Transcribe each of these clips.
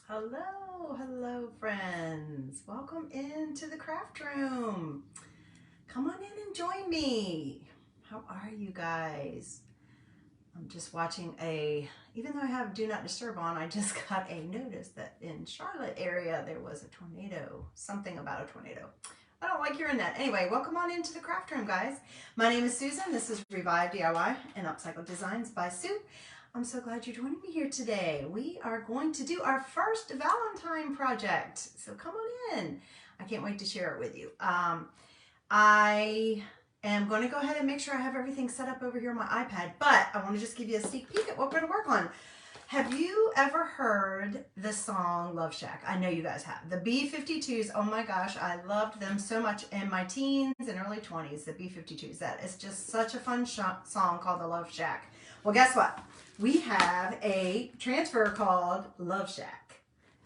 Hello friends. Welcome into the craft room. Come on in and join me. How are you guys? I'm just watching even though I have Do Not Disturb on, I just got a notice that in Charlotte area there was a tornado, something about a tornado. I don't like hearing that. Anyway, welcome on into the craft room, guys. My name is Susan. This is Revive DIY and Upcycle Designs by Sue. I'm so glad you're joining me here today. We are going to do our first Valentine project. So come on in. I can't wait to share it with you. I am going to go ahead and make sure I have everything set up over here on my iPad, but I want to just give you a sneak peek at what we're going to work on. Have you ever heard the song Love Shack? I know you guys have. The B-52s, oh my gosh, I loved them so much in my teens and early 20s, the B-52s. That is just such a fun song called the Love Shack. Well, guess what? We have a transfer called Love Shack.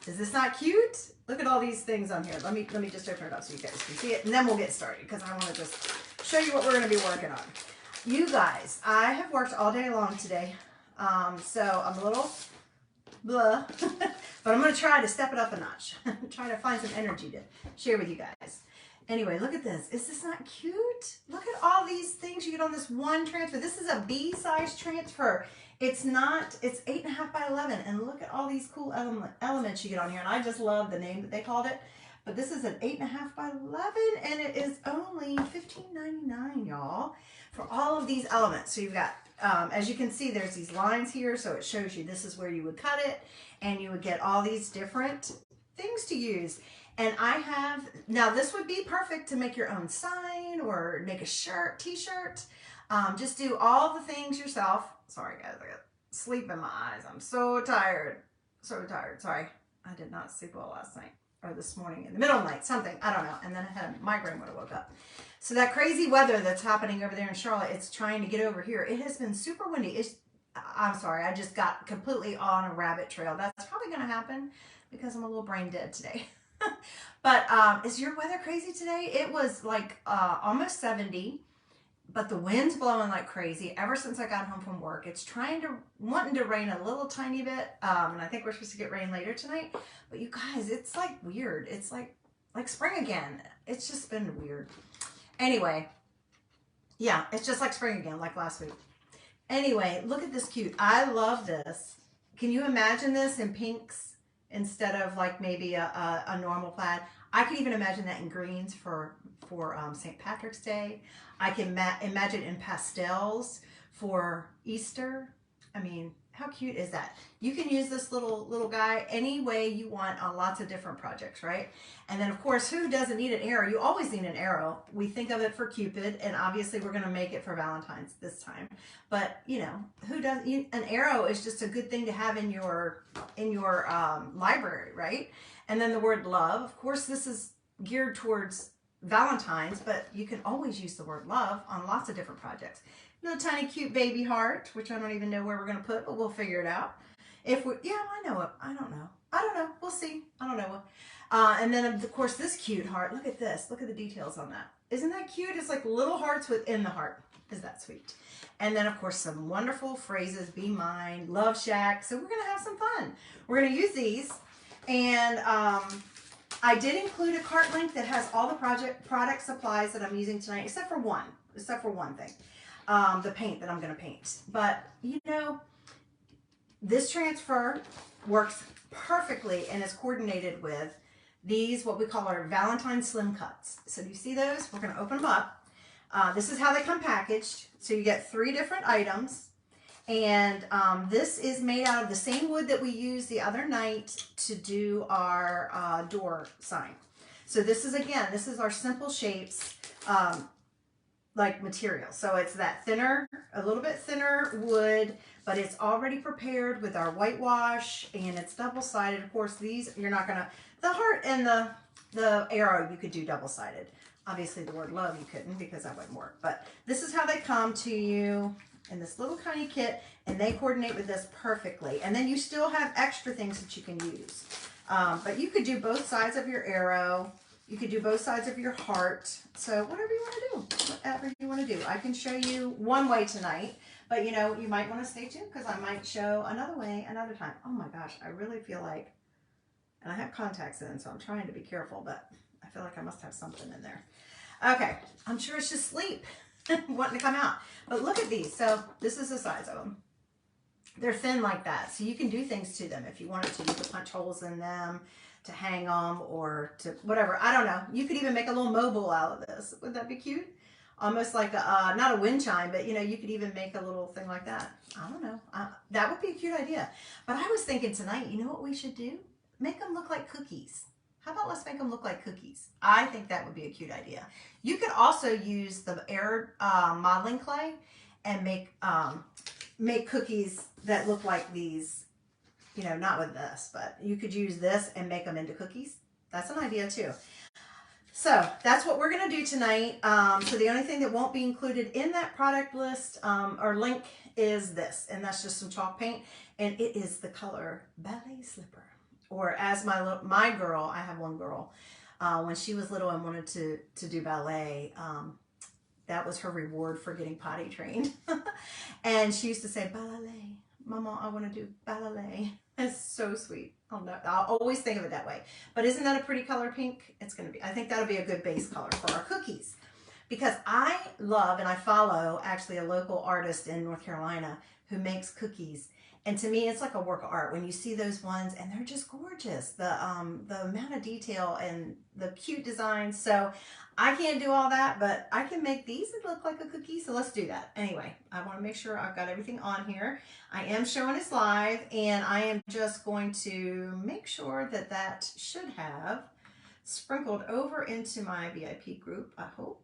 Is this not cute? Look at all these things on here. Let me just open it up so you guys can see it, and then we'll get started because I want to just show you what we're going to be working on. You guys, I have worked all day long today, so I'm a little blah, but I'm going to try to step it up a notch. Try to find some energy to share with you guys. Anyway, look at this. Is this not cute? Look at all these things you get on this one transfer. This is a B-size transfer. It's 8.5 by 11, and look at all these cool elements you get on here. And I just love the name that they called it. But this is an 8.5 by 11, and it is only $15.99, y'all, for all of these elements. So you've got, as you can see, there's these lines here, so it shows you this is where you would cut it, and you would get all these different things to use. And I have, now this would be perfect to make your own sign or make a shirt, t-shirt. Just do all the things yourself. Sorry guys, I got sleep in my eyes. I'm so tired. So tired. Sorry. I did not sleep well last night or this morning in the middle of the night, something. I don't know. And then I had a migraine when I woke up. So that crazy weather that's happening over there in Charlotte, it's trying to get over here. It has been super windy. I'm sorry. I just got completely on a rabbit trail. That's probably going to happen because I'm a little brain dead today. But is your weather crazy today? It was like almost 70. But the wind's blowing like crazy ever since I got home from work. It's wanting to rain a little tiny bit. And I think we're supposed to get rain later tonight. But you guys, it's like weird. It's like spring again. It's just been weird. Anyway, yeah, it's just like spring again, like last week. Anyway, look at this cute. I love this. Can you imagine this in pinks instead of like maybe a normal plaid? I could even imagine that in greens for St. Patrick's Day. I can imagine in pastels for Easter. I mean, how cute is that? You can use this little guy any way you want on lots of different projects, right? And then of course, who doesn't need an arrow? You always need an arrow. We think of it for Cupid, and obviously we're going to make it for Valentine's this time. But you know, who doesn't? An arrow is just a good thing to have in your library, right? And then the word love. Of course, this is geared towards Valentine's, but you can always use the word love on lots of different projects. Little tiny cute baby heart, which I don't even know where we're going to put, but we'll figure it out. Yeah, I know it. I don't know. We'll see. I don't know. And then of course this cute heart. Look at this. Look at the details on that. Isn't that cute? It's like little hearts within the heart. Is that sweet? And then of course some wonderful phrases. Be mine. Love Shack. So we're going to have some fun. We're going to use these. And I did include a cart link that has all the product supplies that I'm using tonight, except for one thing, the paint that I'm going to paint. But you know, this transfer works perfectly and is coordinated with these, what we call our Valentine Slim Cuts. So do you see those? We're going to open them up. This is how they come packaged. So you get 3 different items. And this is made out of the same wood that we used the other night to do our door sign. So this is our Simple Shapes like material. So it's that thinner, a little bit thinner wood, but it's already prepared with our whitewash, and it's double-sided. Of course, these, you're not gonna, the heart and the arrow you could do double-sided. Obviously the word love you couldn't, because that wouldn't work. But this is how they come to you in this little tiny kit, and they coordinate with this perfectly. And then you still have extra things that you can use. But you could do both sides of your arrow. You could do both sides of your heart. So whatever you want to do, whatever you want to do. I can show you one way tonight, but you know, you might want to stay tuned because I might show another way another time. Oh my gosh, I really feel like And I have contacts in, so I'm trying to be careful, but I feel like I must have something in there. Okay, I'm sure it's just sleep wanting to come out. But look at these. So this is the size of them. They're thin like that, so you can do things to them if you wanted to. You could punch holes in them to hang them or to whatever. I don't know. You could even make a little mobile out of this. Would that be cute? Almost like a, not a wind chime, but you know, you could even make a little thing like that. I don't know. That would be a cute idea. But I was thinking tonight, you know what we should do? Make them look like cookies. How about let's make them look like cookies? I think that would be a cute idea. You could also use the air modeling clay and make cookies that look like these, you know, not with this, but you could use this and make them into cookies. That's an idea too. So that's what we're going to do tonight. So the only thing that won't be included in that product list or link is this, and that's just some chalk paint, and it is the color Ballet Slipper. Or as my girl, I have one girl, when she was little and wanted to do ballet, that was her reward for getting potty trained. And she used to say, ballet, Mama, I want to do ballet. It's so sweet. I'll always think of it that way. But isn't that a pretty color pink? It's going to be. I think that'll be a good base color for our cookies. Because I love and I follow actually a local artist in North Carolina who makes cookies. And to me, it's like a work of art when you see those ones, and they're just gorgeous. The amount of detail and the cute designs. So I can't do all that, but I can make these that look like a cookie. So let's do that. Anyway, I want to make sure I've got everything on here. I am showing this live, and I am just going to make sure that that should have sprinkled over into my VIP group, I hope.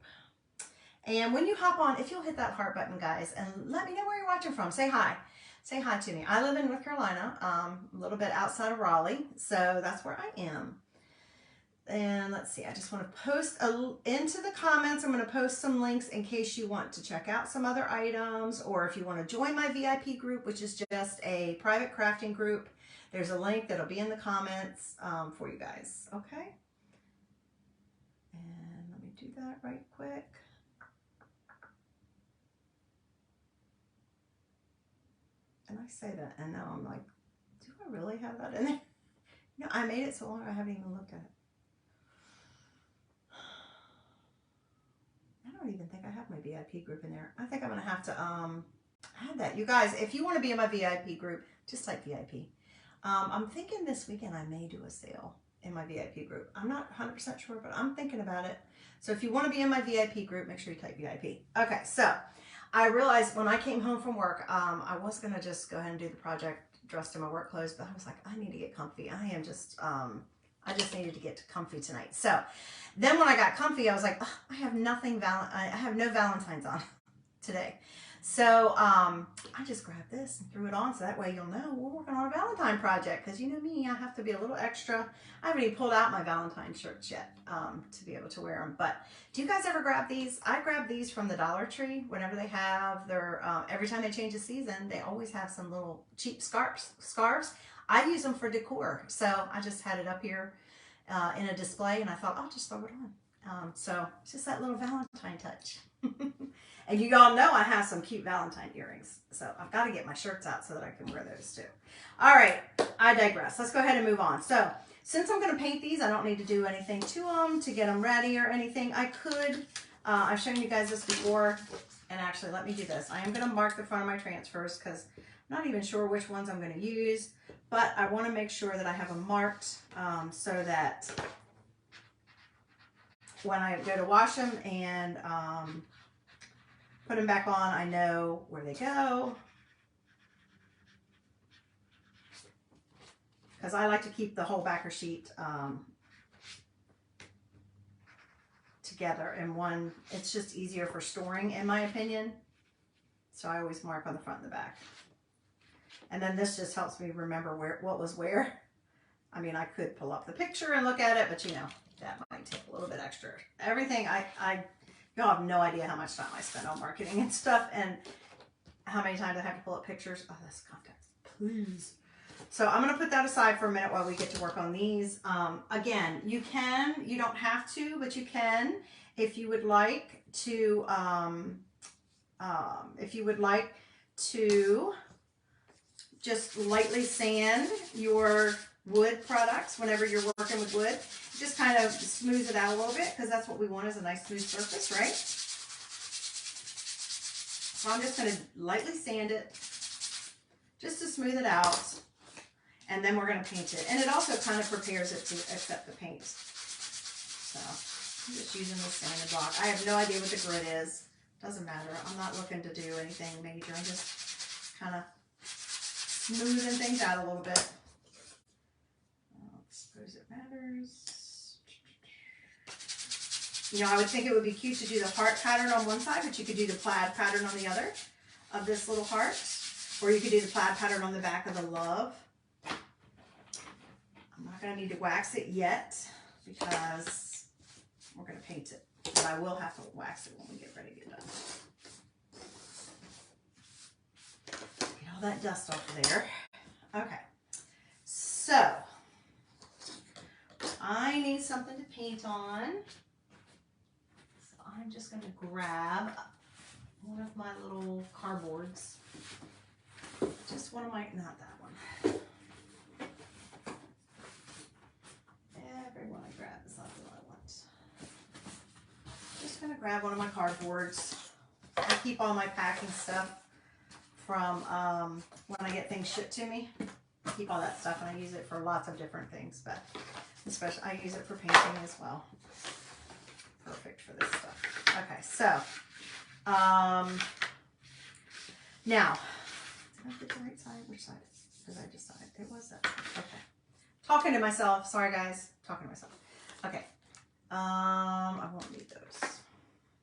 And when you hop on, if you'll hit that heart button, guys, and let me know where you're watching from. Say hi. Say hi to me. I live in North Carolina, a little bit outside of Raleigh, so that's where I am. And let's see, I just want to post into the comments. I'm going to post some links in case you want to check out some other items, or if you want to join my VIP group, which is just a private crafting group. There's a link that'll be in the comments for you guys. Okay. And let me do that right quick. And I say that, and now I'm like, do I really have that in there? No, I made it so long I haven't even looked at it. I don't even think I have my VIP group in there. I think I'm going to have to add that. You guys, if you want to be in my VIP group, just type VIP. I'm thinking this weekend I may do a sale in my VIP group. I'm not 100% sure, but I'm thinking about it. So if you want to be in my VIP group, make sure you type VIP. Okay, so I realized when I came home from work, I was going to just go ahead and do the project dressed in my work clothes, but I was like, I need to get comfy. I just needed to get comfy tonight. So then when I got comfy, I was like, oh, I have nothing, I have no Valentine's on today. So I just grabbed this and threw it on, so that way you'll know we're working on a Valentine project, because you know me, I have to be a little extra. I haven't even pulled out my Valentine shirts yet to be able to wear them. But do you guys ever grab these? I grab these from the Dollar Tree whenever they have their, every time they change the season, they always have some little cheap scarves. I use them for decor, so I just had it up here in a display, and I thought I'll just throw it on. So it's just that little Valentine touch. And you all know I have some cute Valentine earrings. So I've got to get my shirts out so that I can wear those too. All right, I digress. Let's go ahead and move on. So since I'm going to paint these, I don't need to do anything to them to get them ready or anything. I could, I've shown you guys this before. And actually, let me do this. I am going to mark the front of my transfers because I'm not even sure which ones I'm going to use. But I want to make sure that I have them marked so that when I go to wash them and put them back on, I know where they go. Because I like to keep the whole backer sheet together in one. It's just easier for storing, in my opinion. So I always mark on the front and the back. And then this just helps me remember what was where. I mean, I could pull up the picture and look at it, but you know, that might take a little bit extra. Everything, y'all have no idea how much time I spend on marketing and stuff, and how many times I have to pull up pictures. Oh, that's contacts, please. So I'm going to put that aside for a minute while we get to work on these. Again, you don't have to, but you can, if you would like to, just lightly sand your wood products whenever you're working with wood. Just kind of smooths it out a little bit because that's what we want, is a nice smooth surface, right? So I'm just going to lightly sand it just to smooth it out. And then we're going to paint it. And it also kind of prepares it to accept the paint. So I'm just using this sanding block. I have no idea what the grit is. Doesn't matter. I'm not looking to do anything major. I'm just kind of smoothing things out a little bit. I suppose it matters. You know, I would think it would be cute to do the heart pattern on one side, but you could do the plaid pattern on the other of this little heart. Or you could do the plaid pattern on the back of the love. I'm not going to need to wax it yet because we're going to paint it. But I will have to wax it when we get ready to get done. Get all that dust off of there. Okay. So, I need something to paint on. So I'm just going to grab one of my little cardboards. Just one of my, not that one. Everyone I grab is not the one I want. Just gonna grab one of my cardboards. I keep all my packing stuff from when I get things shipped to me. I keep all that stuff and I use it for lots of different things, but especially I use it for painting as well. Perfect for this stuff. Okay, so now, did I get the right side? Which side did I decide? It was that. Okay. Talking to myself. Sorry, guys. Talking to myself. Okay. I won't need those.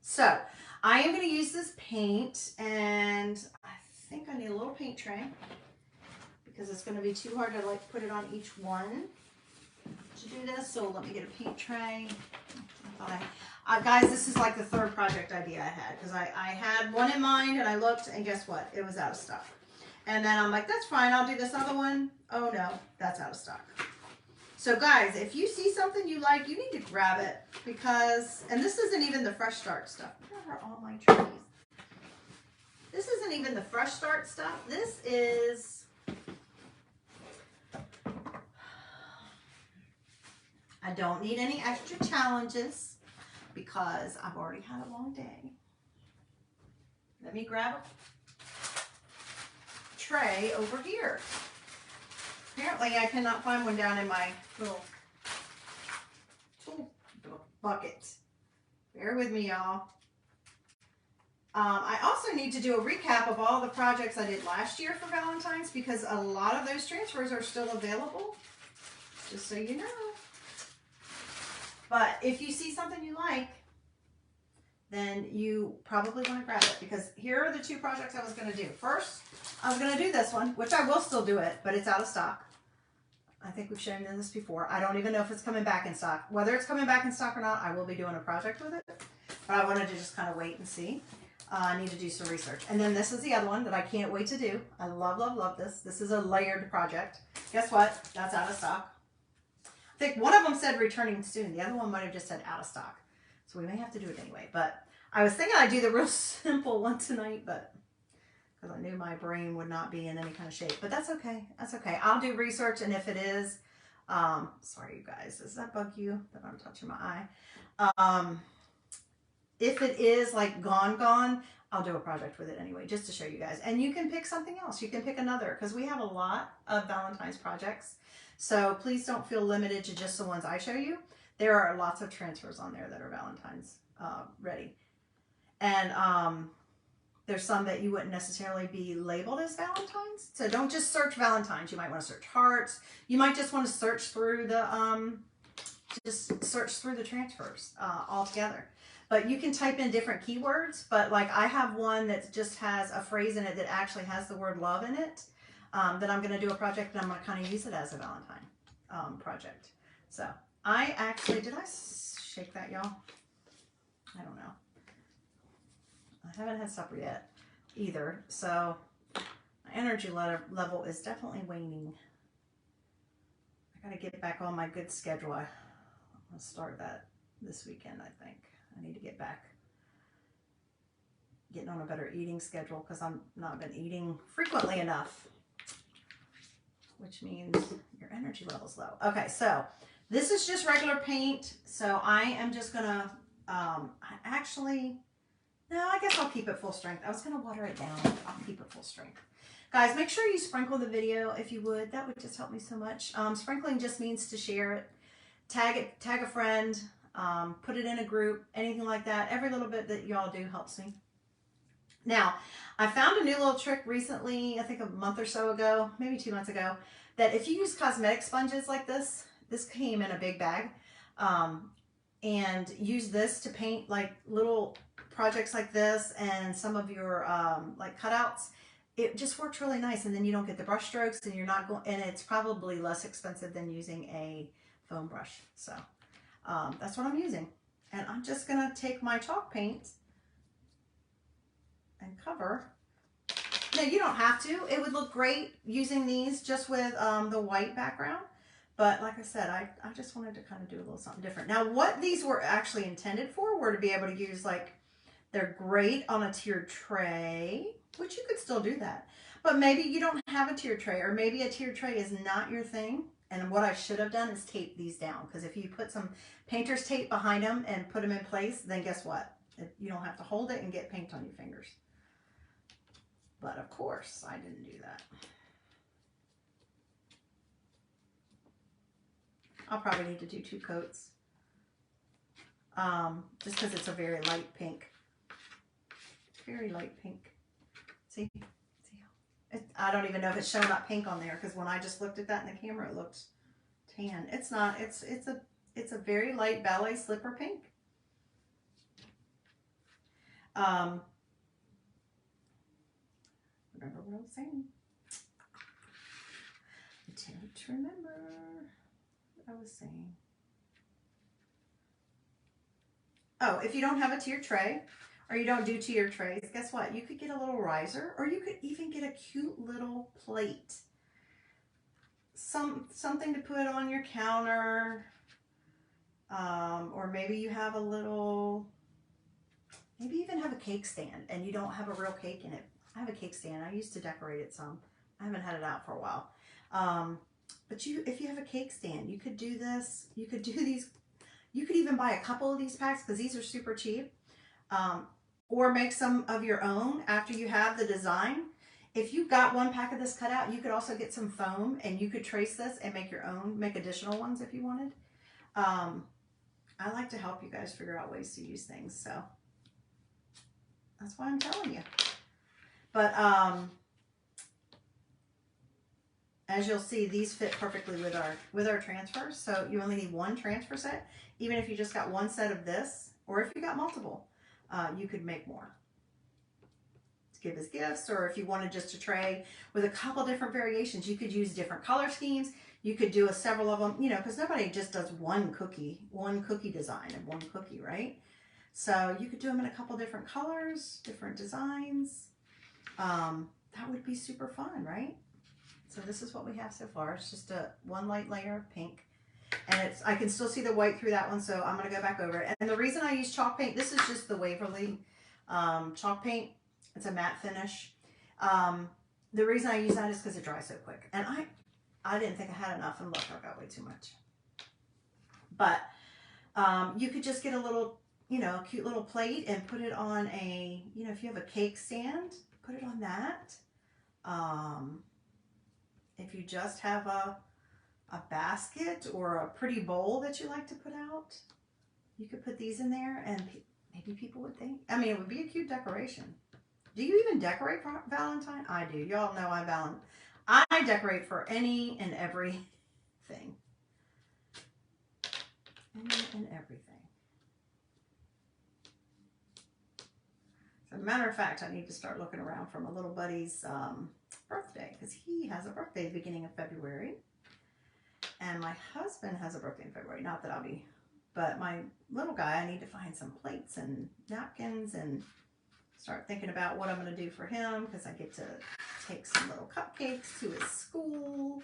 So, I am going to use this paint, and I think I need a little paint tray because it's going to be too hard to like put it on each one to do this. So, let me get a paint tray. Guys, this is like the third project idea I had because I had one in mind and I looked and guess what? It was out of stock. And then I'm like, that's fine. I'll do this other one. Oh no, that's out of stock. So guys, if you see something you like, you need to grab it because, and this isn't even the fresh start stuff. Where are all my trees? This isn't even the fresh start stuff. This is, I don't need any extra challenges because I've already had a long day. Let me grab a tray over here. Apparently I cannot find one down in my little tool bucket. Bear with me, y'all. I also need to do a recap of all the projects I did last year for Valentine's because a lot of those transfers are still available, just so you know. But if you see something you like, then you probably want to grab it because here are the two projects I was going to do. First, I was going to do this one, which I will still do it, but it's out of stock. I think we've shown you this before. I don't even know if it's coming back in stock. Whether it's coming back in stock or not, I will be doing a project with it. But I wanted to just kind of wait and see. I need to do some research. And then this is the other one that I can't wait to do. I love, love, love this. This is a layered project. Guess what? That's out of stock. I think one of them said returning soon. The other one might have just said out of stock. So we may have to do it anyway. But I was thinking I'd do the real simple one tonight, but because I knew my brain would not be in any kind of shape. But that's okay. That's okay. I'll do research, and if it is, sorry you guys, does that bug you that I'm touching my eye? If it is like gone, I'll do a project with it anyway, just to show you guys. And you can pick something else. You can pick another, because we have a lot of Valentine's projects. So please don't feel limited to just the ones I show you. There are lots of transfers on there that are Valentine's ready. And there's some that you wouldn't necessarily be labeled as Valentine's. So don't just search Valentine's. You might want to search hearts. You might just want to search through the transfers altogether. But you can type in different keywords. But like I have one that just has a phrase in it that actually has the word love in it. That I'm going to do a project and I'm going to kind of use it as a Valentine project. So I actually, did I shake that, y'all? I don't know. I haven't had supper yet either. So my energy level is definitely waning. I got to get back on my good schedule. I'm going to start that this weekend, I think. I need to get back getting on a better eating schedule because I've not been eating frequently enough. which means your energy level's low. Okay, so this is just regular paint. So I am just gonna, no, I guess I'll keep it full strength. I was gonna water it down. I'll keep it full strength. Guys, make sure you sprinkle the video if you would. That would just help me so much. Sprinkling just means to share it, tag a friend, put it in a group, anything like that. Every little bit that y'all do helps me. Now, I found a new little trick recently, I think a month or so ago, maybe 2 months ago, that if you use cosmetic sponges like this came in a big bag, and use this to paint like little projects like this and some of your like cutouts, it just works really nice, and then you don't get the brush strokes, and you're not going, and it's probably less expensive than using a foam brush. So that's what I'm using, and I'm just gonna take my chalk paint and cover. Now you don't have to. It would look great using these just with the white background, but like I said, I just wanted to kind of do a little something different. Now what these were actually intended for were to be able to use, like, they're great on a tiered tray, which you could still do that. But maybe you don't have a tiered tray, or maybe a tiered tray is not your thing. And what I should have done is tape these down, because if you put some painter's tape behind them and put them in place, then guess what? You don't have to hold it and get paint on your fingers. But of course, I didn't do that. I'll probably need to do 2 coats, just because it's a very light pink. Very light pink. See how I don't even know if it's showing up pink on there, because when I just looked at that in the camera, it looked tan. It's not. It's a very light ballet slipper pink. Remember what I was saying? Attempt to remember what I was saying. Oh, if you don't have a tiered tray, or you don't do tiered trays, guess what? You could get a little riser, or you could even get a cute little plate. Something to put on your counter, or maybe you have a little, maybe even have a cake stand and you don't have a real cake in it. I have a cake stand. I used to decorate it some. I haven't had it out for a while. But if you have a cake stand, you could do this. You could do these. You could even buy a couple of these packs, because these are super cheap. Or make some of your own after you have the design. If you got 1 pack of this cut out, you could also get some foam, and you could trace this and make your own, make additional ones if you wanted. I like to help you guys figure out ways to use things, so that's why I'm telling you. But as you'll see, these fit perfectly with our transfers. So you only need 1 transfer set. Even if you just got 1 set of this, or if you got multiple, you could make more to give as gifts. Or if you wanted just a tray with a couple different variations, you could use different color schemes. You could do several of them, you know, because nobody just does one cookie design and 1 cookie, right? So you could do them in a couple different colors, different designs. That would be super fun, right? So this is what we have so far. It's just 1 light layer of pink. And I can still see the white through that one, so I'm going to go back over it. And the reason I use chalk paint, this is just the Waverly chalk paint. It's a matte finish. The reason I use that is because it dries so quick. And I didn't think I had enough, and look, I got way too much. But you could just get a little, you know, cute little plate and put it on a, you know, if you have a cake stand, put it on that. If you just have a basket or a pretty bowl that you like to put out, you could put these in there, and maybe people would think, I mean, it would be a cute decoration. Do you even decorate for Valentine? I do. Y'all know I decorate for any and everything. Any and everything. As a matter of fact, I need to start looking around for my little buddy's birthday, because he has a birthday beginning of February. And my husband has a birthday in February. Not that I'll be, but my little guy, I need to find some plates and napkins and start thinking about what I'm going to do for him, because I get to take some little cupcakes to his school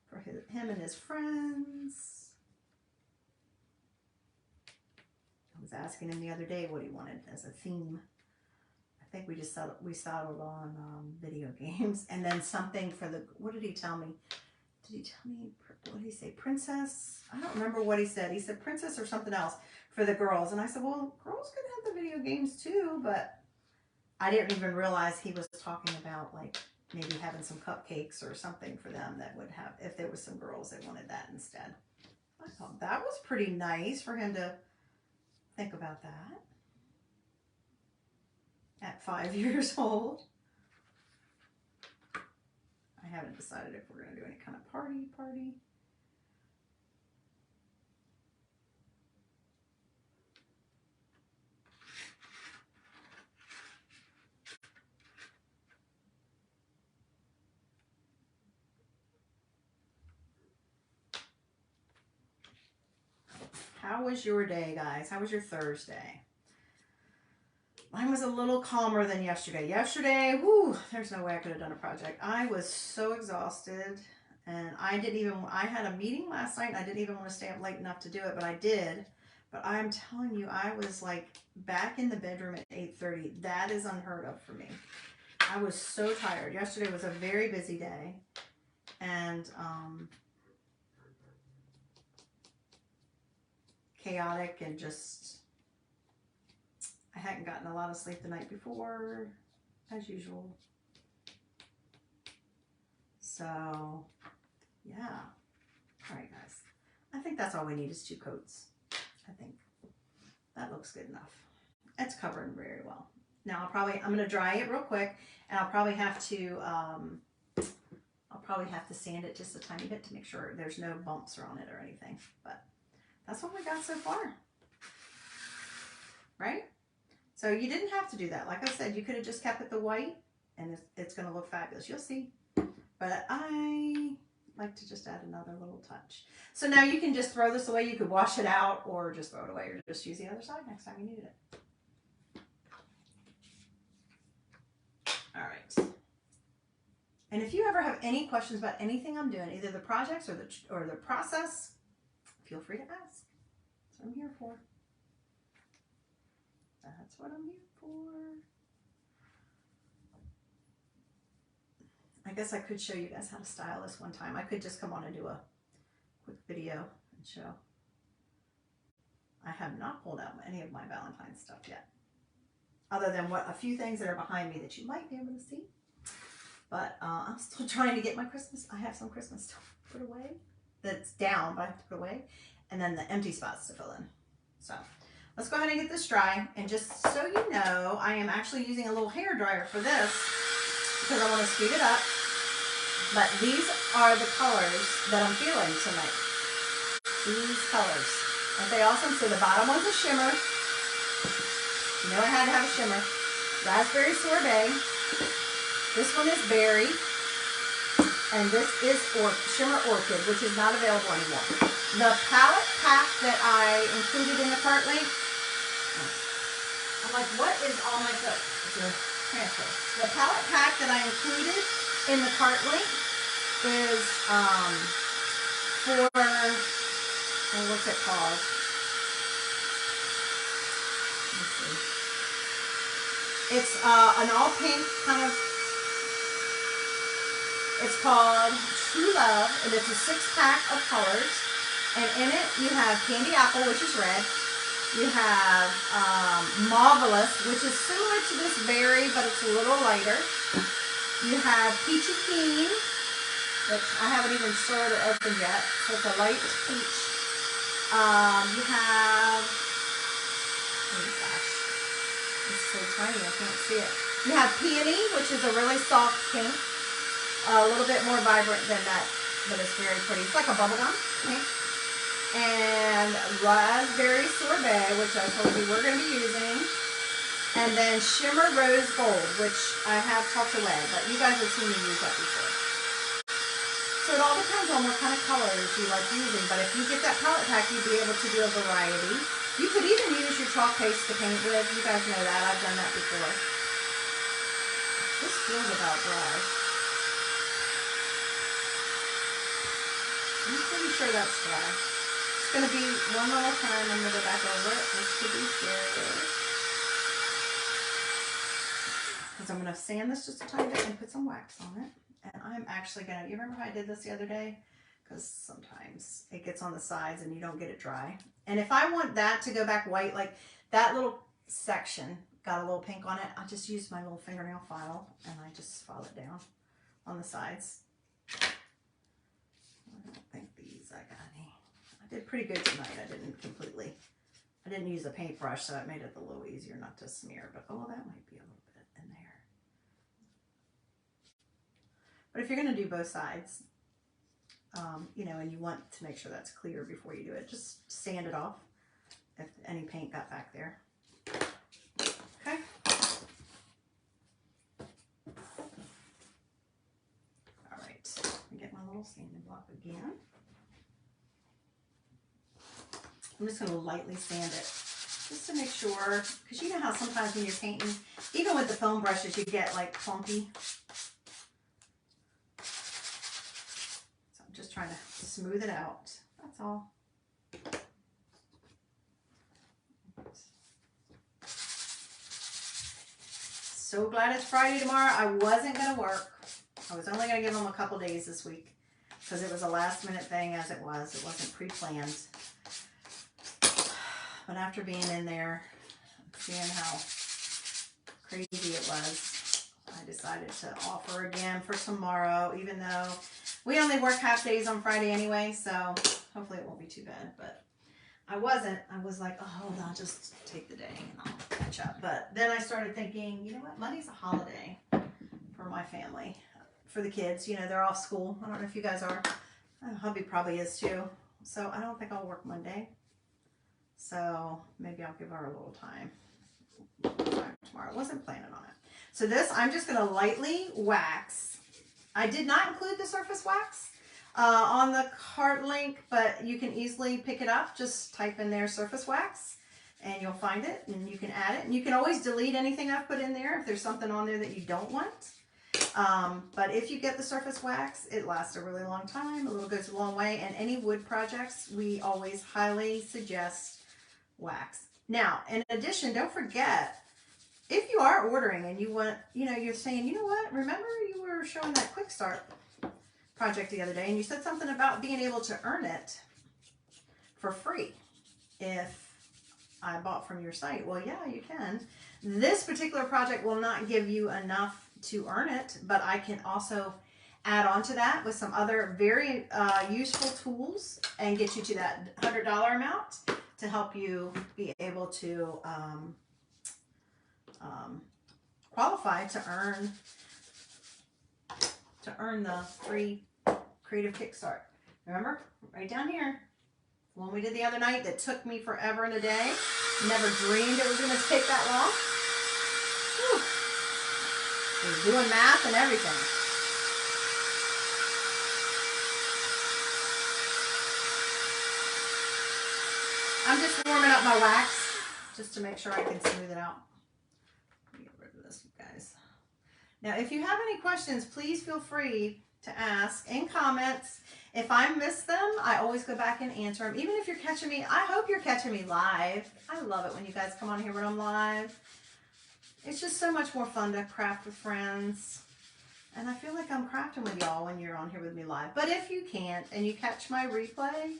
for him and his friends. I was asking him the other day what he wanted as a theme. I think we settled on video games, and then something for the, what did he tell me? did he tell me, what did he say, princess? I don't remember what he said. He said princess or something else for the girls. And I said, well, girls can have the video games too, but I didn't even realize he was talking about like maybe having some cupcakes or something for them that would have, if there was some girls that wanted that instead. I thought that was pretty nice for him to think about that at 5 years old. I haven't decided if we're going to do any kind of party. How was your day, guys? How was your Thursday? Mine was a little calmer than yesterday. Yesterday, whoo, there's no way I could have done a project. I was so exhausted, and I had a meeting last night, and I didn't even want to stay up late enough to do it, but I did. But I'm telling you, I was like back in the bedroom at 8:30. That is unheard of for me. I was so tired. Yesterday was a very busy day, and chaotic, and just, I hadn't gotten a lot of sleep the night before, as usual. So, yeah. All right, guys. I think that's all we need is 2 coats. I think that looks good enough. It's covering very well. Now I'm going to dry it real quick, and I'll probably have to sand it just a tiny bit to make sure there's no bumps on it or anything. But that's what we got so far. Right? So you didn't have to do that. Like I said, you could have just kept it the white, and it's going to look fabulous. You'll see. But I like to just add another little touch. So now you can just throw this away. You could wash it out or just throw it away, or just use the other side next time you need it. All right. And if you ever have any questions about anything I'm doing, either the projects or the process, feel free to ask. That's what I'm here for. That's what I'm here for. I guess I could show you guys how to style this one time. I could just come on and do a quick video and show. I have not pulled out any of my Valentine stuff yet, other than a few things that are behind me that you might be able to see. But I'm still trying to get my Christmas. I have some Christmas stuff to put away that's down, but I have to put away, and then the empty spots to fill in. So let's go ahead and get this dry. And just so you know, I am actually using a little hair dryer for this because I want to speed it up. But these are the colors that I'm feeling tonight. These colors. Aren't they awesome? So the bottom one's a shimmer. You know I had to have a shimmer. Raspberry sorbet. This one is berry. And this is shimmer orchid, which is not available anymore. The palette pack that I included in the cart link, I'm like, what is all my stuff? It's a transfer. The palette pack that I included in the cart link is for, what's it called? Let's see. It's an all pink kind of, it's called True Love, and it's a 6-pack of colors. And in it, you have Candy Apple, which is red. You have Marvelous, which is similar to this berry, but it's a little lighter. You have Peachy Keen, which I haven't even stirred or opened yet, so it's a light peach. You have, oh gosh, it's so tiny, I can't see it. You have Peony, which is a really soft pink. A little bit more vibrant than that, but it's very pretty. It's like a bubblegum pink. And raspberry sorbet, which I told you we're going to be using. And then shimmer rose gold, which I have tucked away, but you guys have seen me use that before. So it all depends on what kind of colors you like using, but if you get that palette pack, you'd be able to do a variety. You could even use your chalk paste to paint with. You guys know that. I've done that before. This feels about dry. I'm pretty sure that's dry. It's going to be one little time. I'm going to go back over it just to be sure. Because I'm going to sand this just a tiny bit and put some wax on it. And I'm actually going to, you remember how I did this the other day? because sometimes it gets on the sides and you don't get it dry. And if I want that to go back white, like that little section got a little pink on it, I just used my little fingernail file and I just file it down on the sides. I don't think these I got any. I did pretty good tonight. I didn't use a paintbrush, so it made it a little easier not to smear, but oh, that might be a little bit in there. But if you're going to do both sides, you know, and you want to make sure that's clear before you do it, just sand it off if any paint got back there. Okay. All right, let me get my little sanding block again. I'm just going to lightly sand it just to make sure, because you know how sometimes when you're painting, even with the foam brushes, you get like clumpy. So I'm just trying to smooth it out. That's all. So glad it's Friday tomorrow. I wasn't going to work. I was only going to give them a couple days this week because it was a last minute thing as it was. It wasn't pre-planned. But after being in there, seeing how crazy it was, I decided to offer again for tomorrow, even though we only work half days on Friday anyway, so hopefully it won't be too bad. But I was like, oh, I'll just take the day and I'll catch up. But then I started thinking, you know what, Monday's a holiday for my family, for the kids. You know, they're off school. I don't know if you guys are. Hubby probably is too. So I don't think I'll work Monday. So maybe I'll give her a little time tomorrow. I wasn't planning on it. So this, I'm just going to lightly wax. I did not include the surface wax on the card link, but you can easily pick it up. Just type in there surface wax and you'll find it and you can add it. And you can always delete anything I've put in there if there's something on there that you don't want. But if you get the surface wax, it lasts a really long time. A little goes a long way. And any wood projects, we always highly suggest wax. Now, in addition, don't forget, if you are ordering and you want, you know, you're saying, you know what, remember you were showing that quick start project the other day and you said something about being able to earn it for free if I bought from your site. Well, yeah, you can. This particular project will not give you enough to earn it, but I can also add on to that with some other very useful tools and get you to that $100 amount to help you be able to qualify to earn the free creative kickstart. Remember, right down here, one we did the other night that took me forever and a day. Never dreamed it was going to take that long. Whew. I was doing math and everything. I'm just warming up my wax just to make sure I can smooth it out. Let me get rid of this, you guys. Now, if you have any questions, please feel free to ask in comments. If I miss them, I always go back and answer them. Even if you're catching me, I hope you're catching me live. I love it when you guys come on here when I'm live. It's just so much more fun to craft with friends. And I feel like I'm crafting with y'all when you're on here with me live. But if you can't and you catch my replay,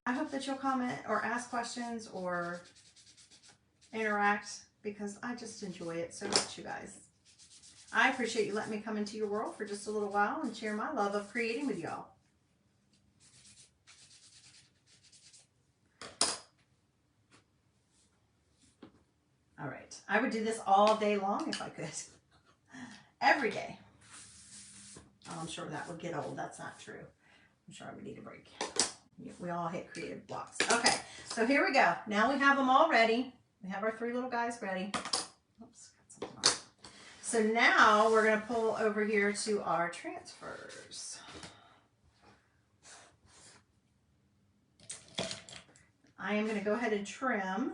I hope that you'll comment or ask questions or interact because I just enjoy it so much, you guys. I appreciate you letting me come into your world for just a little while and share my love of creating with y'all. All right, I would do this all day long if I could. Every day. Oh, I'm sure that would get old. That's not true. I'm sure I would need a break. We all hit creative blocks. Okay, so here we go. Now we have them all ready. We have our three little guys ready. Oops, got something on. So now we're going to pull over here to our transfers. I am going to go ahead and trim.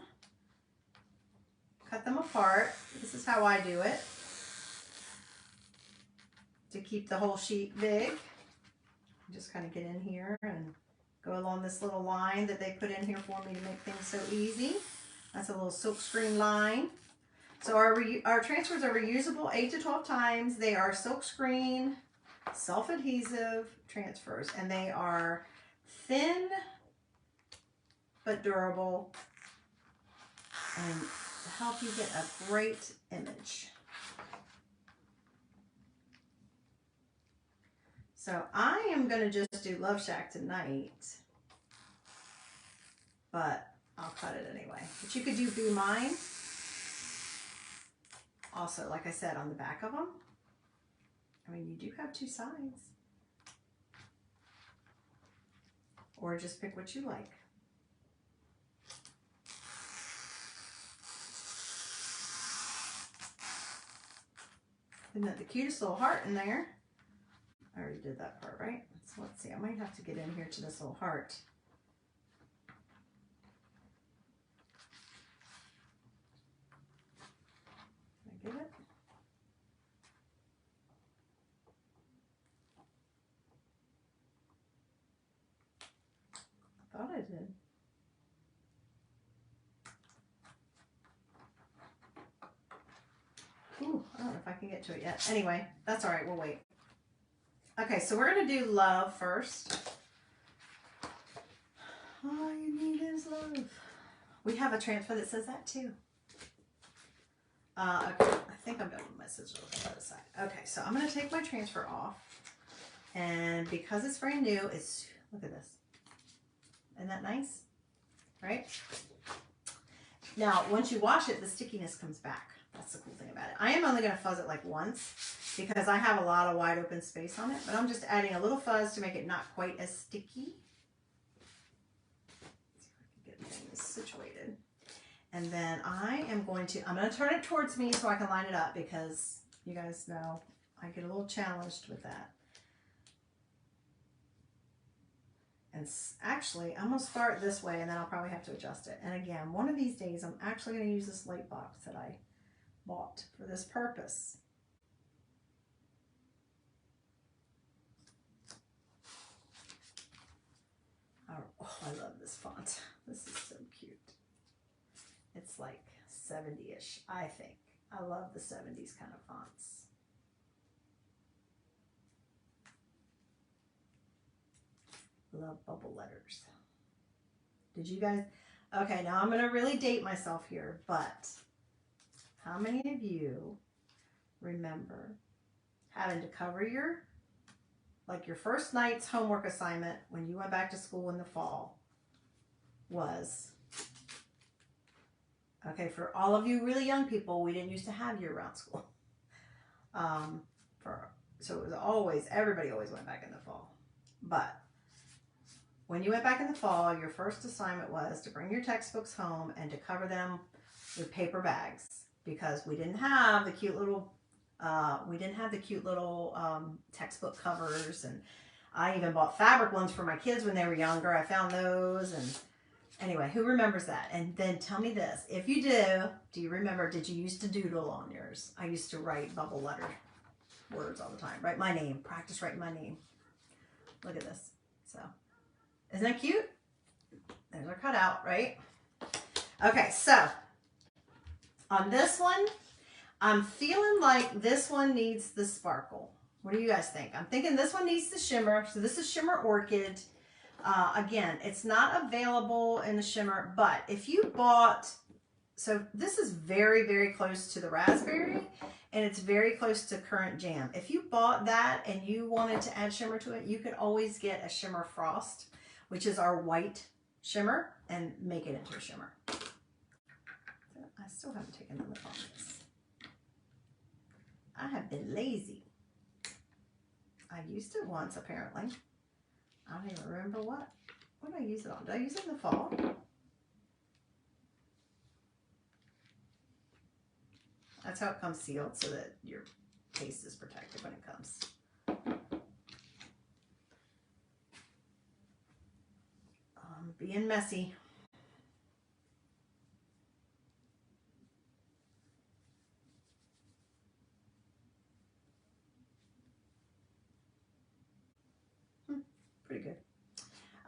Cut them apart. This is how I do it to keep the whole sheet big. Just kind of get in here and go along this little line that they put in here for me to make things so easy. That's a little silk screen line. So our transfers are reusable 8 to 12 times. They are silk screen self-adhesive transfers, and they are thin but durable and help you get a great image. So I am going to just do Love Shack tonight, but I'll cut it anyway. But you could do Be Mine also, like I said, on the back of them. I mean, you do have two sides. Or just pick what you like. Isn't that the cutest little heart in there? I already did that part, right? So let's see, I might have to get in here to this little heart. Can I get it? I thought I did. Ooh, I don't know if I can get to it yet. Anyway, that's all right, we'll wait. Okay, so we're gonna do love first. All you need is love. We have a transfer that says that too. Okay, I think I'm done with my scissors on the other side. Okay, so I'm gonna take my transfer off. And because it's brand new, it's, look at this. Isn't that nice? Right? Now, once you wash it, the stickiness comes back. That's the cool thing about it. I am only going to fuzz it like once because I have a lot of wide open space on it, but I'm just adding a little fuzz to make it not quite as sticky. Let's see if I can get things situated. And then I'm going to turn it towards me so I can line it up because you guys know I get a little challenged with that. And actually, I'm going to start this way and then I'll probably have to adjust it. And again, one of these days, I'm actually going to use this light box that I bought for this purpose. Oh, I love this font. This is so cute. It's like 70-ish, I think. I love the 70s kind of fonts. Love bubble letters. Did you guys? Okay, now I'm going to really date myself here, but how many of you remember having to cover your first night's homework assignment when you went back to school in the fall was, okay, for all of you really young people, we didn't used to have year-round school. So it was always, everybody always went back in the fall. But when you went back in the fall, your first assignment was to bring your textbooks home and to cover them with paper bags because we didn't have the cute little textbook covers, and I even bought fabric ones for my kids when they were younger. I found those, and anyway, who remembers that? And then tell me this, if you do you remember, did you used to doodle on yours? I used to write bubble letter words all the time. Write my name, practice writing my name. Look at this. So, isn't that cute? There's our cutout, right? Okay, so on this one, I'm feeling like this one needs the sparkle. What do you guys think? I'm thinking this one needs the shimmer. So this is Shimmer Orchid. Again, it's not available in the shimmer, but if you bought, so this is very, very close to the raspberry, and it's very close to Currant Jam. If you bought that and you wanted to add shimmer to it, you could always get a Shimmer Frost, which is our white shimmer, and make it into a shimmer. I still haven't taken the lip on this. I have been lazy. I used it once, apparently. I don't even remember what. What did I use it on? Did I use it in the fall? That's how it comes sealed, so that your paste is protected when it comes. Being messy. Pretty good.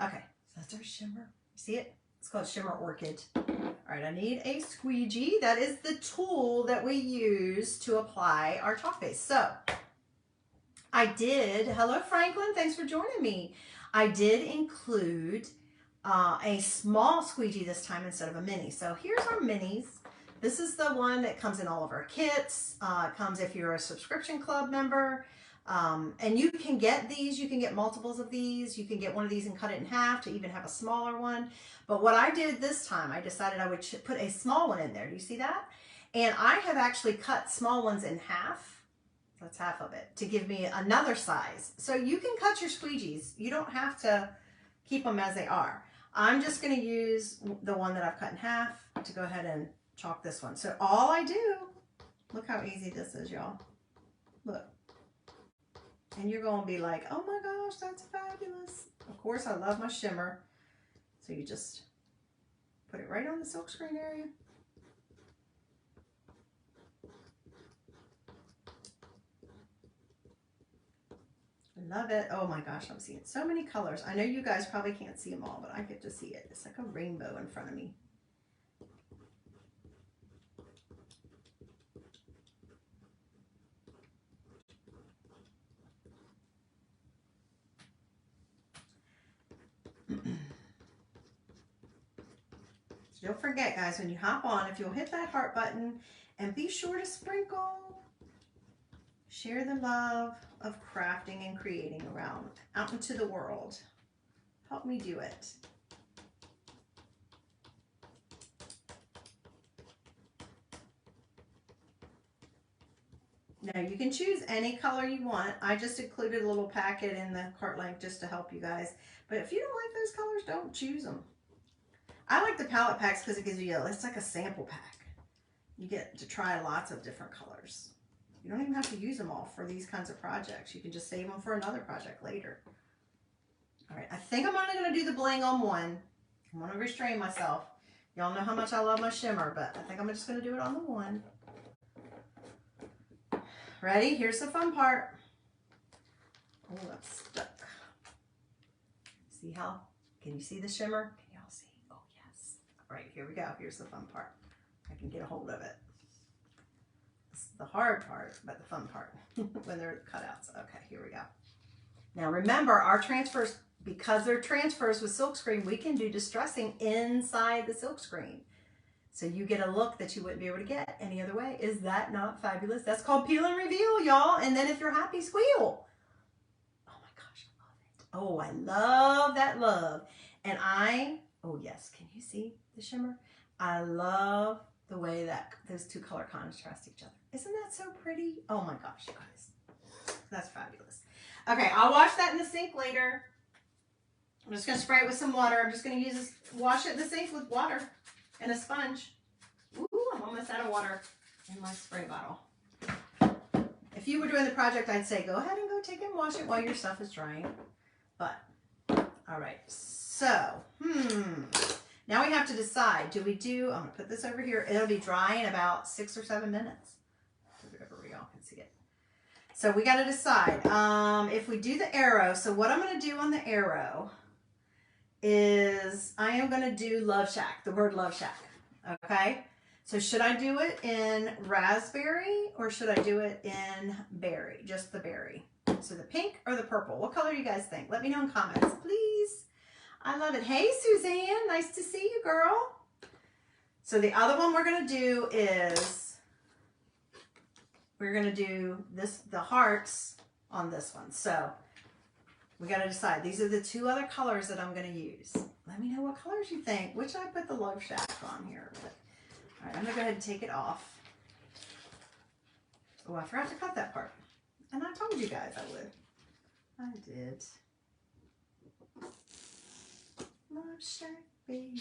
Okay, so that's our shimmer. See it? It's called Shimmer Orchid. All right, I need a squeegee. That is the tool that we use to apply our chalk base. So I did. Hello, Franklin. Thanks for joining me. I did include a small squeegee this time instead of a mini. So here's our minis. This is the one that comes in all of our kits. It comes if you're a subscription club member. And you can get these. You can get multiples of these. You can get one of these and cut it in half to even have a smaller one. But what I did this time, I decided I would put a small one in there. Do you see that? And I have actually cut small ones in half. That's half of it to give me another size. So you can cut your squeegees. You don't have to keep them as they are. I'm just going to use the one that I've cut in half to go ahead and chalk this one. So all I do, look how easy this is, y'all. Look. And you're going to be like, oh my gosh, that's fabulous. Of course, I love my shimmer. So you just put it right on the silkscreen area. Love it. Oh my gosh, I'm seeing so many colors. I know you guys probably can't see them all, but I get to see it. It's like a rainbow in front of me. So don't forget, guys, when you hop on, if you'll hit that heart button and be sure to sprinkle. Share the love of crafting and creating around out into the world. Help me do it. Now you can choose any color you want. I just included a little packet in the cart link just to help you guys. But if you don't like those colors, don't choose them. I like the palette packs because it gives you, it's like a sample pack. You get to try lots of different colors. You don't even have to use them all for these kinds of projects. You can just save them for another project later. All right, I think I'm only going to do the bling on one. I'm going to restrain myself. Y'all know how much I love my shimmer, but I think I'm just going to do it on the one. Ready? Here's the fun part. Oh, I'm stuck. See how? Can you see the shimmer? Can y'all see? Oh, yes. All right, here we go. Here's the fun part. I can get a hold of it. The hard part, but the fun part when they're cutouts. Okay, here we go. Now remember, our transfers, because they're transfers with silkscreen, we can do distressing inside the silkscreen. So you get a look that you wouldn't be able to get any other way. Is that not fabulous? That's called peel and reveal, y'all. And then if you're happy, squeal. Oh my gosh, I love it. Oh, I love that love. And oh yes, can you see the shimmer? I love the way that those two color contrast each other. Isn't that so pretty? Oh my gosh, you guys. That's fabulous. Okay, I'll wash that in the sink later. I'm just going to spray it with some water. I'm just going to wash it in the sink with water and a sponge. Ooh, I'm almost out of water in my spray bottle. If you were doing the project, I'd say go ahead and go take and wash it while your stuff is drying. But, all right. So, now we have to decide. I'm going to put this over here. It'll be dry in about 6 or 7 minutes. Where y'all can see it. So we got to decide if we do the arrow. So what I'm going to do on the arrow is I am going to do Love Shack, the word Love Shack. Okay. So should I do it in raspberry or should I do it in berry? Just the berry. So the pink or the purple? What color do you guys think? Let me know in comments, please. I love it. Hey, Suzanne. Nice to see you, girl. So the other one we're going to do is we're going to do the hearts on this one. So we got to decide. These are the two other colors that I'm going to use. Let me know what colors you think. Which I put the Love Shack on here. But, all right, I'm going to go ahead and take it off. Oh, I forgot to cut that part. And I told you guys I would. I did. Love Shack, baby.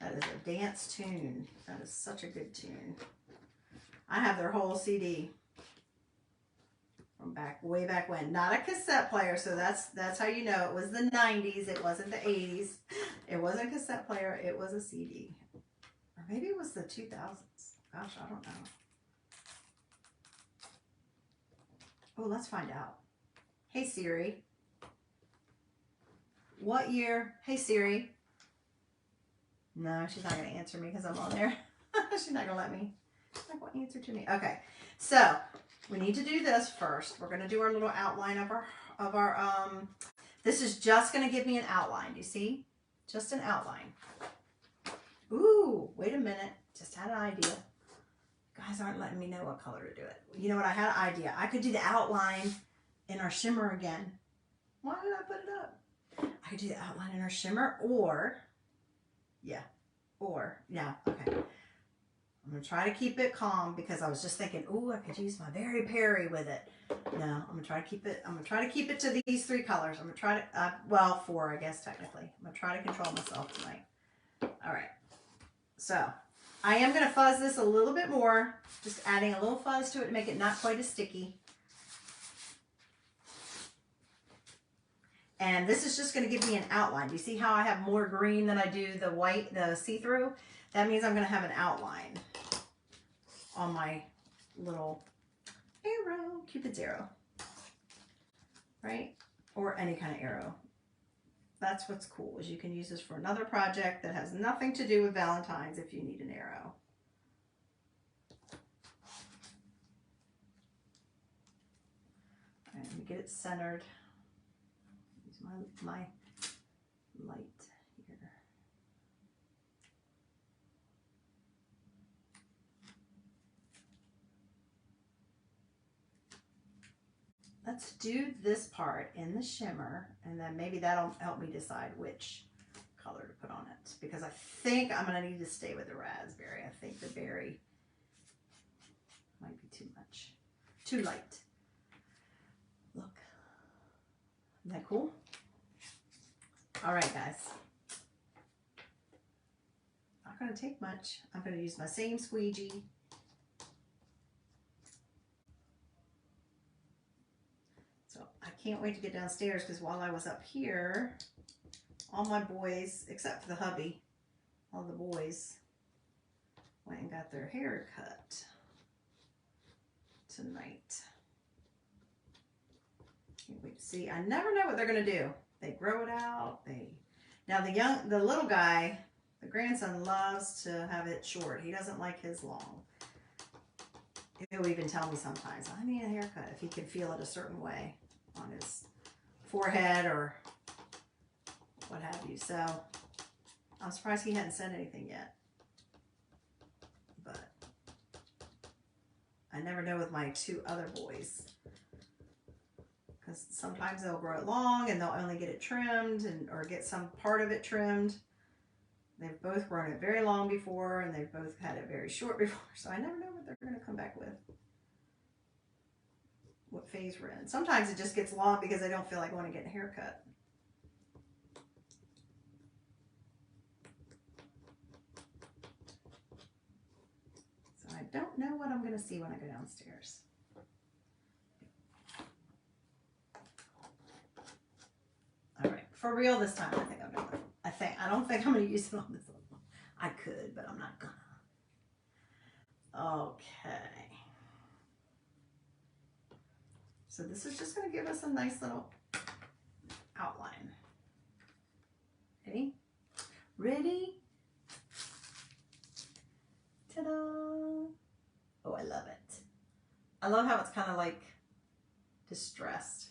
That is a dance tune. That is such a good tune. I have their whole CD from way back when. Not a cassette player, so that's how you know it was the 90s. It wasn't the 80s. It wasn't a cassette player. It was a CD. Or maybe it was the 2000s. Gosh, I don't know. Oh, let's find out. Hey, Siri. What year? Hey, Siri. No, she's not going to answer me because I'm on there. She's not going to let me. like what answer to me. Okay, so we need to do this first. We're going to do our little outline of our this is just going to give me an outline. Do you see? Just an outline. Ooh, wait a minute. Just had an idea. You guys aren't letting me know what color to do it. You know what? I had an idea. I could do the outline in our shimmer again. Why did I put it up? I could do the outline in our shimmer or, okay. I'm going to try to keep it calm because I was just thinking, ooh, I could use my Berry Perry with it. No, I'm going to try to keep it, to these 3 colors. I'm going to try to, well, 4, I guess, technically. I'm going to try to control myself tonight. All right. So I am going to fuzz this a little bit more, just adding a little fuzz to it to make it not quite as sticky. And this is just going to give me an outline. Do you see how I have more green than I do the white, the see-through? That means I'm going to have an outline on my little arrow, Cupid's arrow, right? Or any kind of arrow. That's what's cool, is you can use this for another project that has nothing to do with Valentine's if you need an arrow. All right, let me get it centered. Use my light here. Let's do this part in the shimmer, and then maybe that'll help me decide which color to put on it, because I think I'm going to need to stay with the raspberry. I think the berry might be too much, too light. Look, isn't that cool? All right, guys. Not going to take much. I'm going to use my same squeegee. So I can't wait to get downstairs, because while I was up here, all my boys, except for the hubby, all the boys went and got their hair cut tonight. Can't wait to see. I never know what they're going to do. They grow it out. Now the little guy, the grandson, loves to have it short. He doesn't like his long. He'll even tell me sometimes, I need a haircut, if he can feel it a certain way on his forehead or what have you. So I'm surprised he hadn't said anything yet. But I never know with my 2 other boys, because sometimes they'll grow it long and they'll only get it trimmed or get some part of it trimmed. They've both grown it very long before, and they've both had it very short before. So I never know what they're going to come back with, what phase we're in. Sometimes it just gets long because they don't feel like going to get a haircut. So I don't know what I'm going to see when I go downstairs. All right, for real this time, I don't think I'm going to use it on this one. I could, but I'm not gonna. Okay. So this is just going to give us a nice little outline. Ready? Ready? Ta-da! Oh, I love it. I love how it's kind of like distressed.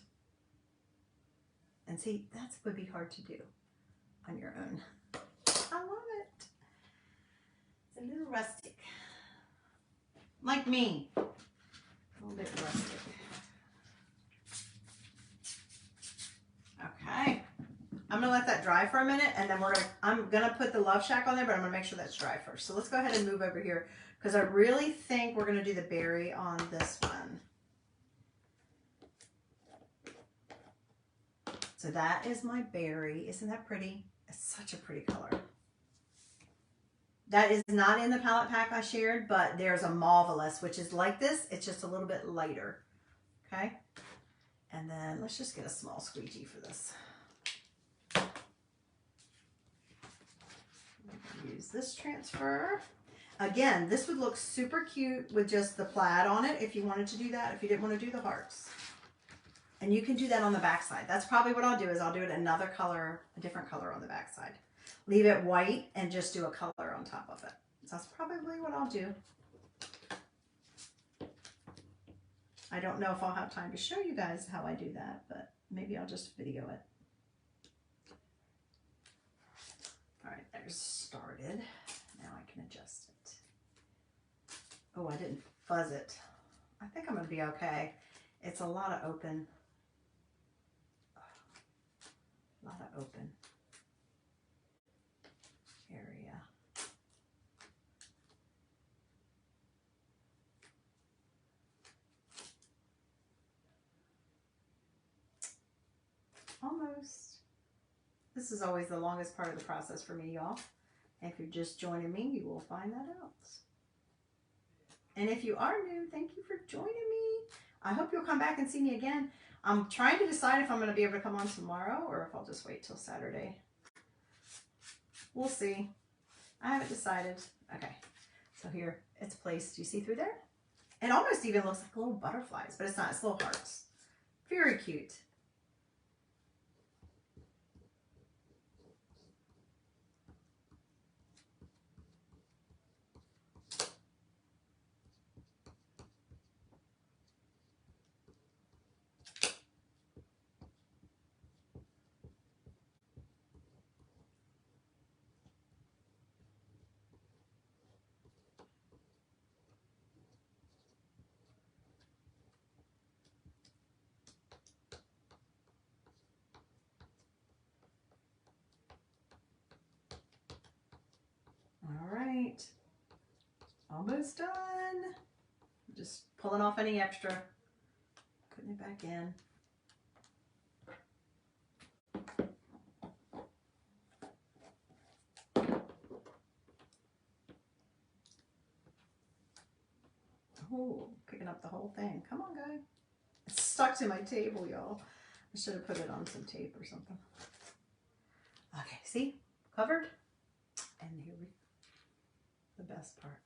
And see, that would be hard to do on your own. I love it. It's a little rustic. Like me. A little bit rustic. Okay. I'm going to let that dry for a minute, and then I'm going to put the Love Shack on there, but I'm going to make sure that's dry first. So let's go ahead and move over here, because I really think we're going to do the berry on this one. So that is my berry. Isn't that pretty? It's such a pretty color. That is not in the palette pack I shared, but there's a Marvelous, which is like this. It's just a little bit lighter. Okay. And then let's just get a small squeegee for this. Use this transfer. Again, this would look super cute with just the plaid on it if you wanted to do that, if you didn't want to do the hearts. And you can do that on the back side. That's probably what I'll do, is I'll do it another color, a different color on the back side. Leave it white and just do a color on top of it. So that's probably what I'll do. I don't know if I'll have time to show you guys how I do that, but maybe I'll just video it. All right, there's started. Now I can adjust it. Oh, I didn't fuzz it. I think I'm gonna be okay. It's a lot of open. A lot of open area. Almost. This is always the longest part of the process for me, y'all. And if you're just joining me, you will find that out. And if you are new, thank you for joining me. I hope you'll come back and see me again. I'm trying to decide if I'm going to be able to come on tomorrow or if I'll just wait till Saturday. We'll see. I haven't decided. Okay, so here it's placed. Do you see through there? It almost even looks like little butterflies, but it's not. It's little hearts. Very cute. All right, almost done. Just pulling off any extra, putting it back in. Oh, picking up the whole thing. Come on, guy. It's stuck to my table, y'all. I should have put it on some tape or something. Okay, see? Covered. And here we the best part.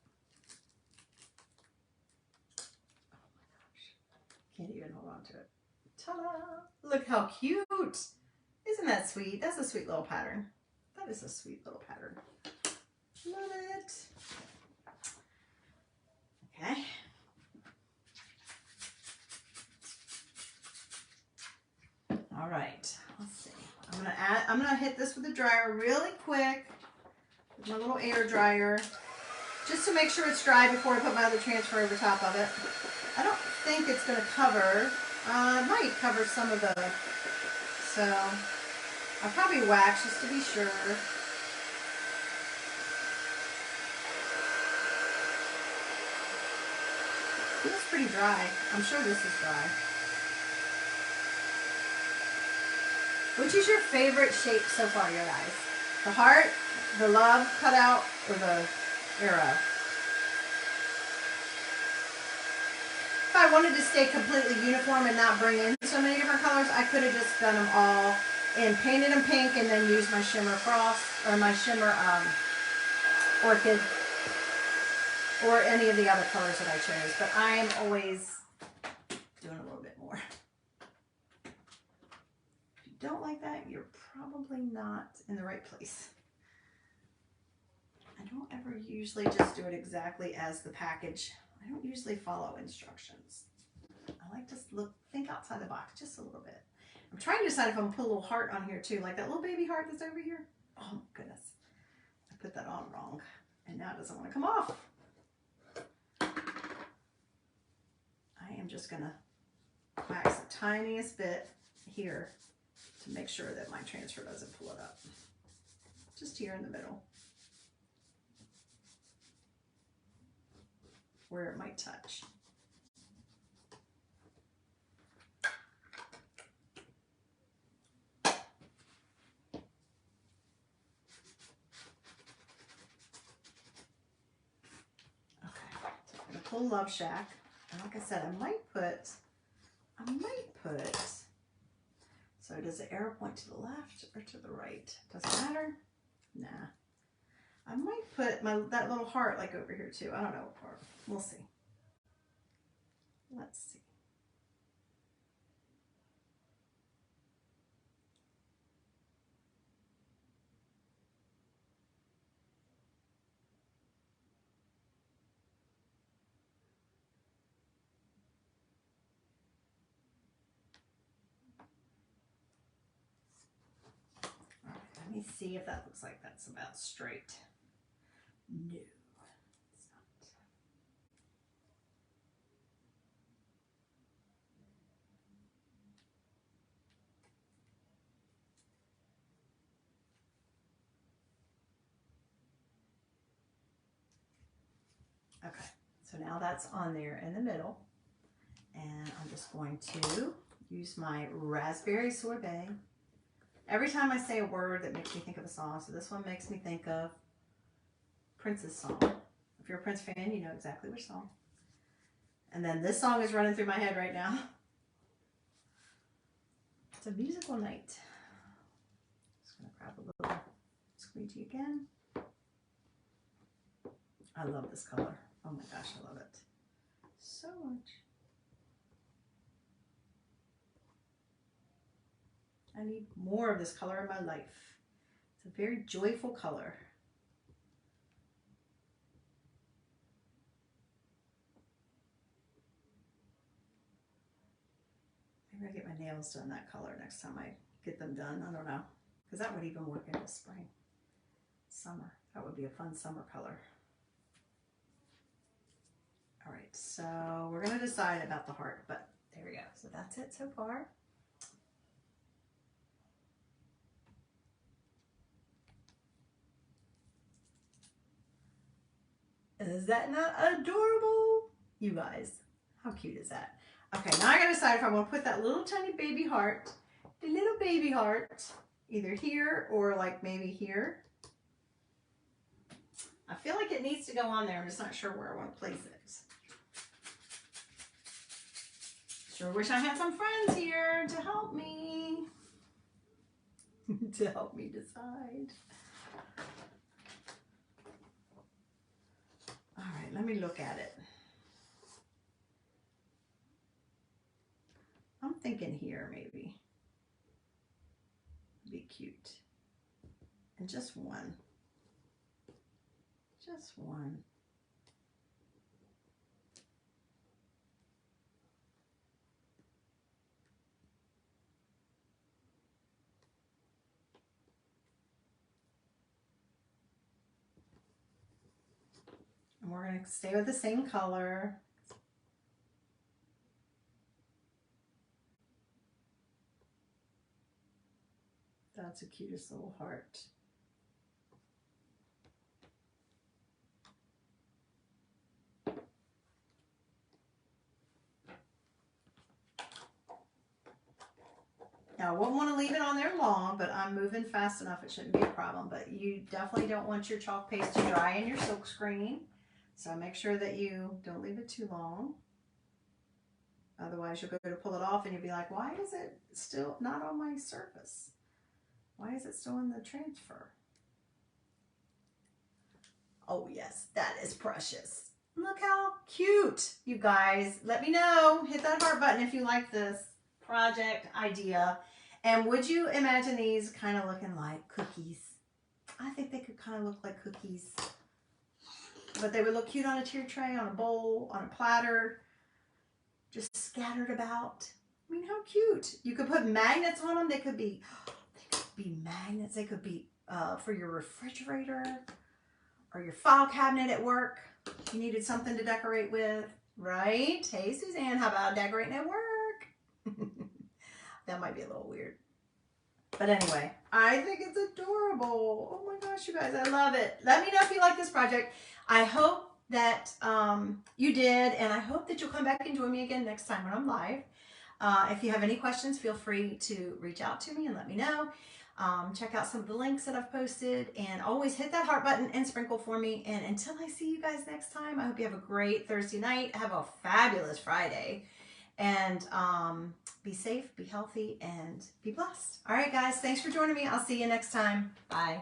Oh my gosh. Can't even hold on to it. Ta-da! Look how cute. Isn't that sweet? That's a sweet little pattern. That is a sweet little pattern. Love it. Okay. All right, let's see. I'm gonna hit this with a dryer really quick with my little air dryer, just to make sure it's dry before I put my other transfer over top of it. I don't think it's gonna cover. It might cover some of the, so I'll probably wax just to be sure. Feels pretty dry. I'm sure this is dry. Which is your favorite shape so far, you guys? The heart, the love cutout, or the arrow? If I wanted to stay completely uniform and not bring in so many different colors, I could have just done them all and painted them pink and then used my shimmer frost or my shimmer orchid or any of the other colors that I chose. But I am always doing a little bit more. Don't like that, you're probably not in the right place. I don't ever usually just do it exactly as the package. I don't usually follow instructions. I like to think outside the box just a little bit. I'm trying to decide if I'm gonna put a little heart on here too, like that little baby heart that's over here. Oh my goodness, I put that on wrong and now it doesn't want to come off. I am just gonna wax the tiniest bit here to make sure that my transfer doesn't pull it up. Just here in the middle, where it might touch. Okay, so I'm gonna pull Love Shack, and like I said, I might put, so does the arrow point to the left or to the right? Doesn't matter. Nah. I might put that little heart like over here too. I don't know what part. We'll see. Let's see. see if that looks like that's about straight. No, it's not. Okay, so now that's on there in the middle. And I'm just going to use my raspberry sorbet. Every time I say a word that makes me think of a song, so this one makes me think of Prince's song. If you're a Prince fan, you know exactly which song. And then this song is running through my head right now. It's a musical night. Just gonna grab a little squeegee again. I love this color. Oh my gosh, I love it so much. I need more of this color in my life. It's a very joyful color. Maybe I'll get my nails done that color next time I get them done. I don't know. Because that would even work into spring. Summer. That would be a fun summer color. All right, so we're going to decide about the heart, but there we go. So that's it so far. Is that not adorable? You guys, how cute is that? Okay, now I gotta decide if I want to put that little tiny baby heart, the little baby heart, either here or like maybe here. I feel like it needs to go on there. I'm just not sure where I want to place it. Sure wish I had some friends here to help me. To help me decide. All right, let me look at it. I'm thinking here maybe. Be cute. And just one. Just one. And we're going to stay with the same color. That's the cutest little heart. Now, I wouldn't want to leave it on there long, but I'm moving fast enough. It shouldn't be a problem. But you definitely don't want your chalk paste to dry in your silk screen. So make sure that you don't leave it too long. Otherwise, you'll go to pull it off and you'll be like, why is it still not on my surface? Why is it still in the transfer? Oh yes, that is precious. Look how cute, you guys. Let me know. Hit that heart button if you like this project idea. And would you imagine these kind of looking like cookies? I think they could kind of look like cookies. But they would look cute on a tier tray, on a bowl, on a platter, just scattered about. I mean, how cute. You could put magnets on them. They could be magnets. They could be for your refrigerator or your file cabinet at work. You needed something to decorate with, right? Hey, Suzanne, how about decorating at work? That might be a little weird. But anyway, I think it's adorable. Oh my gosh, you guys, I love it. Let me know if you like this project. I hope that you did, and I hope that you'll come back and join me again next time when I'm live. If you have any questions, feel free to reach out to me and let me know. Check out some of the links that I've posted, and always hit that heart button and sprinkle for me. And until I see you guys next time, I hope you have a great Thursday night. Have a fabulous Friday. And be safe, be healthy, and be blessed. All right, guys, thanks for joining me. I'll see you next time. Bye.